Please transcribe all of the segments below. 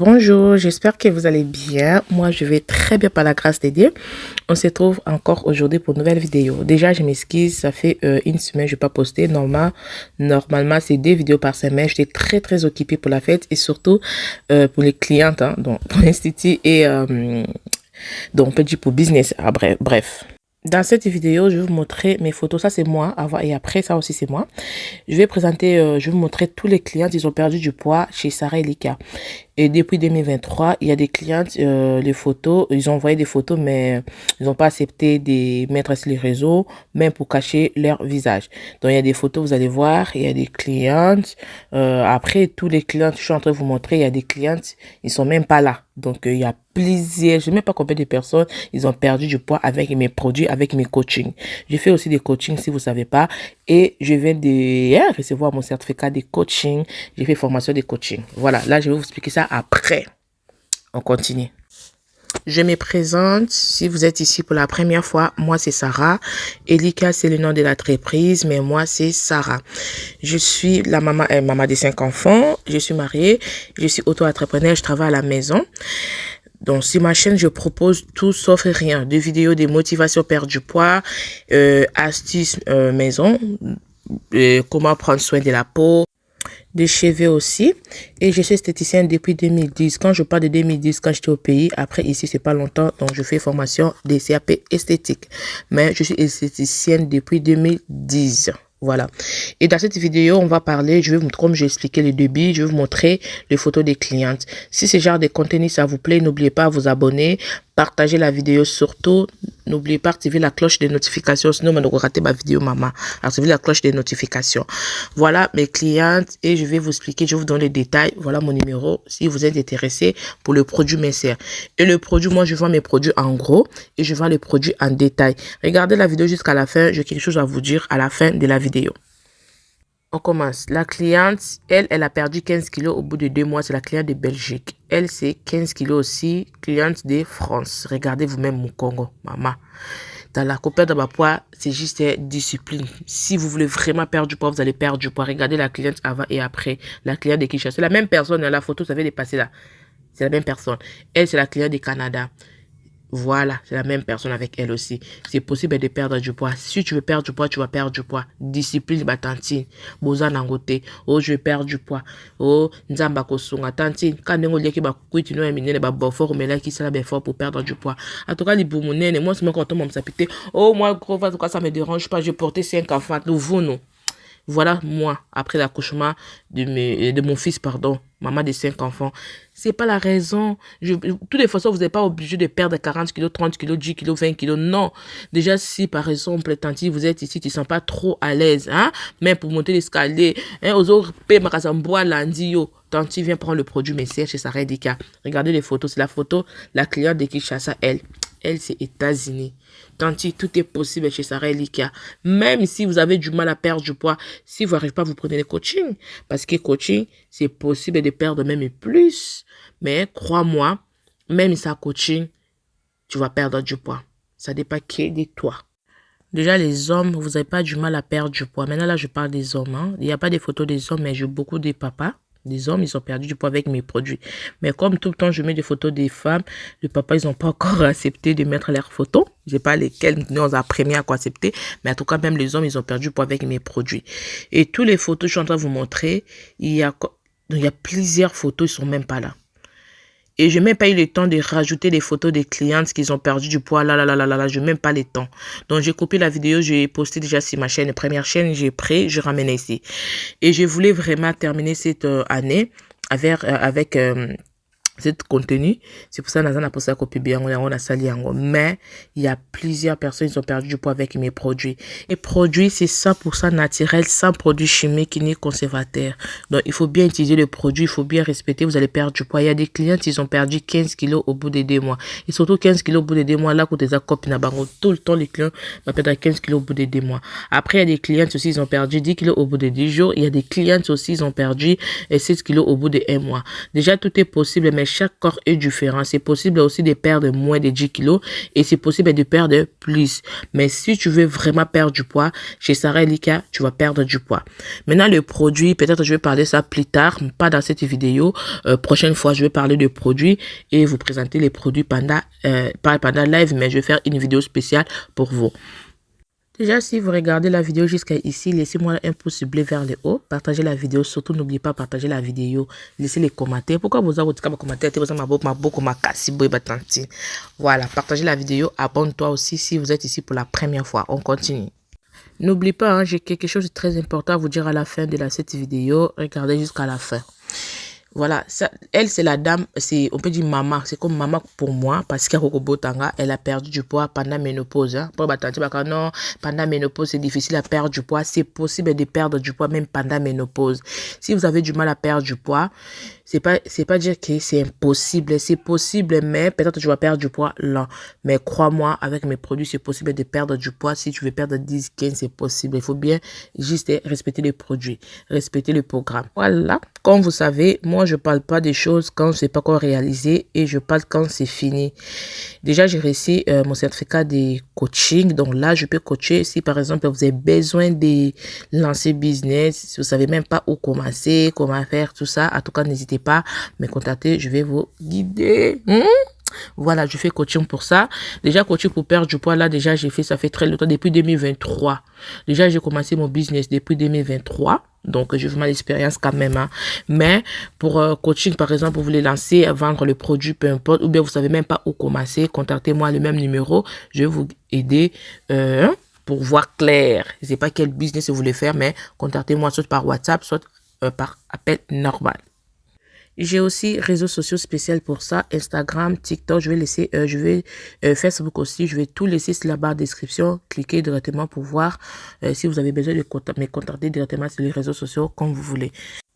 Bonjour, j'espère que vous allez bien. Moi, je vais très bien par la grâce de Dieu. On se trouve encore aujourd'hui pour une nouvelle vidéo. Déjà, je m'excuse, ça fait une semaine que je n'ai pas posté. Normalement, c'est 2 vidéos par semaine. J'étais très occupée pour la fête et surtout pour les clientes, hein, donc pour l'Institut et donc on peut dire pour business. Ah, bref. Dans cette vidéo, je vais vous montrer mes photos. Ça, c'est moi avant et après. Ça aussi, c'est moi. Je vais vous montrer tous les clients. Ils ont perdu du poids chez Sarah Elika. Et depuis 2023, il y a des clientes, les photos, ils ont envoyé des photos, mais ils n'ont pas accepté de les mettre sur les réseaux, même pour cacher leur visage. Donc, il y a des photos, vous allez voir, il y a des clientes. Après, tous les clientes, je suis en train de vous montrer, il y a des clientes, ils sont même pas là. Donc, il y a plusieurs, je ne sais même pas combien de personnes, ils ont perdu du poids avec mes produits, avec mes coachings. Je fais aussi des coachings, si vous ne savez pas. Et je viens de recevoir mon certificat de coaching. J'ai fait formation de coaching. Voilà, là, je vais vous expliquer ça après. On continue. Je me présente, si vous êtes ici pour la première fois, moi c'est Sarah. Elika c'est le nom de l'entreprise, mais moi c'est Sarah. Je suis la maman de 5 enfants, je suis mariée, je suis auto-entrepreneur, je travaille à la maison. Donc sur ma chaîne, je propose tout sauf rien, des vidéos de motivation perdre du poids, astuces maison, comment prendre soin de la peau, des cheveux aussi. Et je suis esthéticienne depuis 2010. Quand je parle de 2010, quand j'étais au pays, après ici c'est pas longtemps, donc je fais formation des CAP esthétique. Mais je suis esthéticienne depuis 2010. Voilà. Et dans cette vidéo, on va parler, comme j'ai expliqué le début, je vais vous montrer les photos des clientes. Si ce genre de contenu, ça vous plaît, n'oubliez pas de vous abonner, partagez la vidéo surtout. N'oubliez pas d'activer la cloche des notifications, sinon vous ratez ma vidéo, maman. Activez la cloche des notifications. Voilà mes clientes et je vais vous expliquer, je vais vous donner les détails. Voilà mon numéro si vous êtes intéressé pour le produit Messer. Et le produit, moi je vends mes produits en gros et je vends les produits en détail. Regardez la vidéo jusqu'à la fin, j'ai quelque chose à vous dire à la fin de la vidéo. On commence. La cliente, elle a perdu 15 kilos au bout de 2 mois. C'est la cliente de Belgique. Elle, c'est 15 kilos aussi, cliente de France. Regardez vous-même mon Congo, maman. Dans la perte de poids, c'est juste discipline. Si vous voulez vraiment perdre du poids, vous allez perdre du poids. Regardez la cliente avant et après. La cliente de Kinshasa. C'est la même personne. Dans la photo, ça vient de passer là. C'est la même personne. Elle, c'est la cliente du Canada. Voilà, c'est la même personne avec elle aussi. C'est possible de perdre du poids. Si tu veux perdre du poids, tu vas perdre du poids. Discipline, tantine. Boza nangote. Oh, je vais perdre du poids. Oh, nzamba kosunga. Tantine, quand on dit que tu n'as pas de bofor, mais là, qui sera fort pour perdre du poids. En tout cas, les boumounènes, moi, c'est moi quand on m'a sapité. Oh, moi, gros, en tout cas, ça me dérange pas. Je portais 5 enfants. Vous, non. Voilà, moi, après l'accouchement de mon fils, maman de 5 enfants. C'est pas la raison. De toutes les façons, vous n'êtes pas obligé de perdre 40 kilos, 30 kilos, 10 kilos, 20 kilos. Non. Déjà, si par exemple, tanti, vous êtes ici, tu ne sens pas trop à l'aise, hein, même pour monter l'escalier, hein, aux autres, lundi, tanti, viens prendre le produit Messer chez Sarah Elika. Regardez les photos. C'est la photo, la cliente de Kinshasa, elle. Elle, c'est États-Unis. Tanti, tout est possible chez Sarah Elika. Même si vous avez du mal à perdre du poids, si vous n'arrivez pas, vous prenez le coaching. Parce que coaching, c'est possible de perdre même plus. Mais crois-moi, même sans coaching, tu vas perdre du poids. Ça dépend que de toi. Déjà, les hommes, vous n'avez pas du mal à perdre du poids. Maintenant, là, je parle des hommes. Hein. Il n'y a pas de photos des hommes, mais j'ai beaucoup de papas. Les hommes, ils ont perdu du poids avec mes produits. Mais comme tout le temps, je mets des photos des femmes, les papas, ils n'ont pas encore accepté de mettre leurs photos. Je ne sais pas lesquelles nous avons appris à quoi accepter. Mais en tout cas, même les hommes, ils ont perdu du poids avec mes produits. Et toutes les photos, je suis en train de vous montrer, il y a plusieurs photos, ils ne sont même pas là. Et je n'ai même pas eu le temps de rajouter des photos des clientes qui ont perdu du poids. Je n'ai même pas le temps. Donc, j'ai copié la vidéo, j'ai posté déjà sur ma chaîne, première chaîne, j'ai pris, je ramène ici. Et je voulais vraiment terminer cette année avec cet contenu. C'est pour ça que nous avons posté la copie bien, on a sali. Mais il y a plusieurs personnes qui ont perdu du poids avec mes produits. Les produits, c'est 100% naturel, sans produits chimiques ni conservateurs. Donc, il faut bien utiliser le produit, il faut bien respecter, vous allez perdre du poids. Il y a des clients qui ont perdu 15 kilos au bout de 2 mois. Et surtout 15 kilos au bout de 2 mois, là, quand tu as copines, tout le temps, les clients vont perdre 15 kilos au bout de 2 mois. Après, il y a des clients aussi, ils ont perdu 10 kilos au bout de 10 jours. Il y a des clients aussi, ils ont perdu 16 kilos au bout de 1 mois. Déjà, tout est possible, mais chaque corps est différent. C'est possible aussi de perdre moins de 10 kilos et c'est possible de perdre plus. Mais si tu veux vraiment perdre du poids, chez Sarah Elika, tu vas perdre du poids. Maintenant, le produit, peut-être je vais parler ça plus tard, pas dans cette vidéo. Prochaine fois, je vais parler de produits et vous présenter les produits pendant, pas pendant live, mais je vais faire une vidéo spéciale pour vous. Déjà, si vous regardez la vidéo jusqu'à ici, laissez-moi un pouce bleu vers le haut. Partagez la vidéo. Surtout, n'oubliez pas de partager la vidéo. Laissez les commentaires. Pourquoi vous avez des commentaires? Voilà, partagez la vidéo. Abonne-toi aussi si vous êtes ici pour la première fois. On continue. N'oubliez pas, hein, j'ai quelque chose de très important à vous dire à la fin de cette vidéo. Regardez jusqu'à la fin. Voilà, ça, elle c'est la dame, c'est on peut dire maman, c'est comme maman pour moi parce qu'elle a perdu du poids pendant ménopause. Hein. Non, pendant ménopause c'est difficile à perdre du poids, c'est possible de perdre du poids même pendant ménopause. Si vous avez du mal à perdre du poids, c'est pas dire que c'est impossible, c'est possible mais peut-être que tu vas perdre du poids là. Mais crois-moi, avec mes produits, c'est possible de perdre du poids. Si tu veux perdre 10, 15, c'est possible. Il faut bien juste respecter les produits, respecter le programme. Voilà, comme vous savez, moi je parle pas des choses quand c'est pas encore réalisé et je parle quand c'est fini. Déjà, j'ai réussi mon certificat de coaching. Donc là, je peux coacher si par exemple vous avez besoin de lancer business, si vous savez même pas où commencer, comment faire tout ça. En tout cas, n'hésitez pas à me contacter, je vais vous guider. Voilà, je fais coaching pour ça. Déjà, coaching pour perdre du poids, là, déjà, j'ai fait, ça fait très longtemps, depuis 2023. Déjà, j'ai commencé mon business depuis 2023. Donc, j'ai vraiment l'expérience quand même. Hein. Mais pour coaching, par exemple, vous voulez lancer, vendre le produit, peu importe, ou bien vous savez même pas où commencer, contactez-moi le même numéro. Je vais vous aider pour voir clair. Je ne sais pas quel business vous voulez faire, mais contactez-moi soit par WhatsApp, soit par appel normal. J'ai aussi réseaux sociaux spéciaux pour ça, Instagram, TikTok, je vais laisser, Facebook aussi, je vais tout laisser sur la barre de description, cliquez directement pour voir si vous avez besoin de me contacter directement sur les réseaux sociaux comme vous voulez.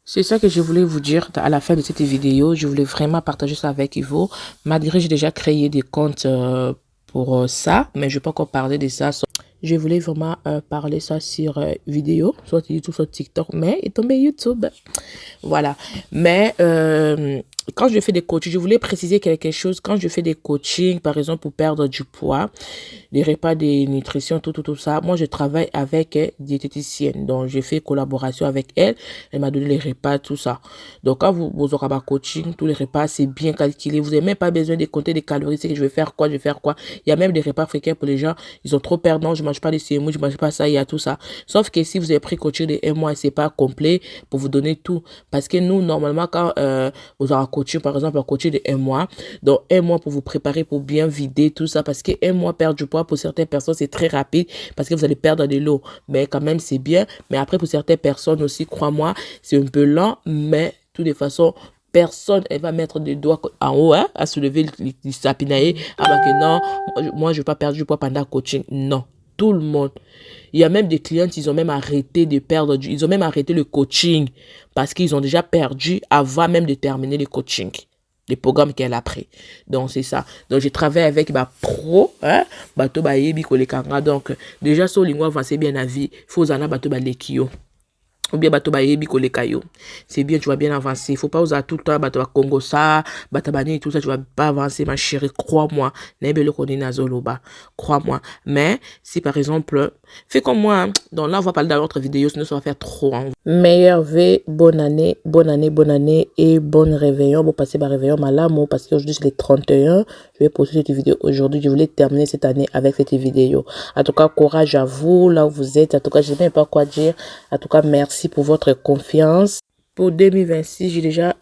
C'est ça que je voulais vous dire à la fin de cette vidéo, je voulais vraiment partager ça avec vous. Malgré j'ai déjà créé des comptes pour ça, mais je ne vais pas encore parler de ça. Je voulais vraiment parler ça sur vidéo, soit YouTube, soit TikTok, mais il est tombé YouTube. Voilà. Mais quand je fais des coachings, je voulais préciser quelque chose. Quand je fais des coachings, par exemple, pour perdre du poids, des repas de nutrition, tout ça, moi, je travaille avec diététicienne. Donc, j'ai fait collaboration avec elle. Elle m'a donné les repas, tout ça. Donc, quand vous aurez un coaching, tous les repas, c'est bien calculé. Vous n'avez même pas besoin de compter des calories. C'est que je vais faire quoi, je vais faire quoi. Il y a même des repas fréquents pour les gens. Ils ont trop peur. Non, je mange pas des semoule, je mange pas ça, il y a tout ça. Sauf que si vous avez pris coaching de 1 mois, c'est pas complet pour vous donner tout. Parce que nous, normalement, quand vous aurez un coaching, par exemple, un coaching de 1 mois, donc 1 mois pour vous préparer, pour bien vider tout ça. Parce que 1 mois perdre du poids, pour certaines personnes, c'est très rapide parce que vous allez perdre de l'eau. Mais quand même, c'est bien. Mais après, pour certaines personnes aussi, crois-moi, c'est un peu lent, mais de toutes les façons, personne elle va mettre des doigts en haut hein, à soulever le sapinailler. Ah bah que non, moi je ne vais pas perdre du poids pendant le coaching. Non. Tout le monde. Il y a même des clients, ils ont même arrêté de perdre ils ont même arrêté le coaching parce qu'ils ont déjà perdu avant même de terminer le coaching, les programmes qu'elle a pris. Donc, c'est ça. Donc, je travaille avec ma pro, hein, bateau ba yebi kolekanga. Donc, déjà, sur lingua avancer bien la vie, faut en bateau ba lekio. Ou bien bateau ba yebi kolekayo. C'est bien, tu vas bien avancer. Il faut pas oser tout le temps bateau ba Congo ça, bateau ba tout ça, tu vas pas avancer, ma chérie. Crois-moi. Nebelo konina zoloba. Crois-moi. Mais, si par exemple, fais comme moi, hein. Donc là, on va parler dans l'autre vidéo, sinon ça va faire trop. Hein. Meilleure V, bonne année et bonne réveillon. Bon, passer par réveillon malamo parce qu'aujourd'hui c'est les 31. Je vais poster cette vidéo aujourd'hui. Je voulais terminer cette année avec cette vidéo. En tout cas, courage à vous, là où vous êtes. En tout cas, je ne sais même pas quoi dire. En tout cas, merci pour votre confiance. Pour 2026, j'ai déjà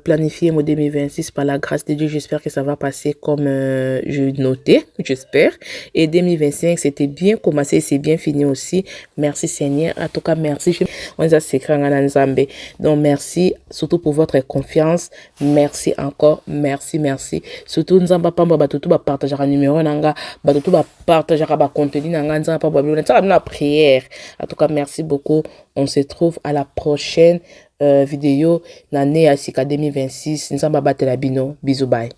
planifié mon 2026 par la grâce de Dieu. J'espère que ça va passer comme je notais, j'espère. Et 2025, c'était bien commencé, c'est bien fini aussi. Merci Seigneur. En tout cas, merci. On a secret en Nzambe. Donc, merci surtout pour votre confiance. Merci encore. Merci, merci. Surtout, Nzamba Pamba, Batutu, partager un numéro, Nanga, Batutu, partager un contenu, Nanga, Nzamba Pamba, la prière. En tout cas, merci beaucoup. On se trouve à la prochaine vidéo l'année à Sika 2026. Nzamba Batelabino. Bisous, bye.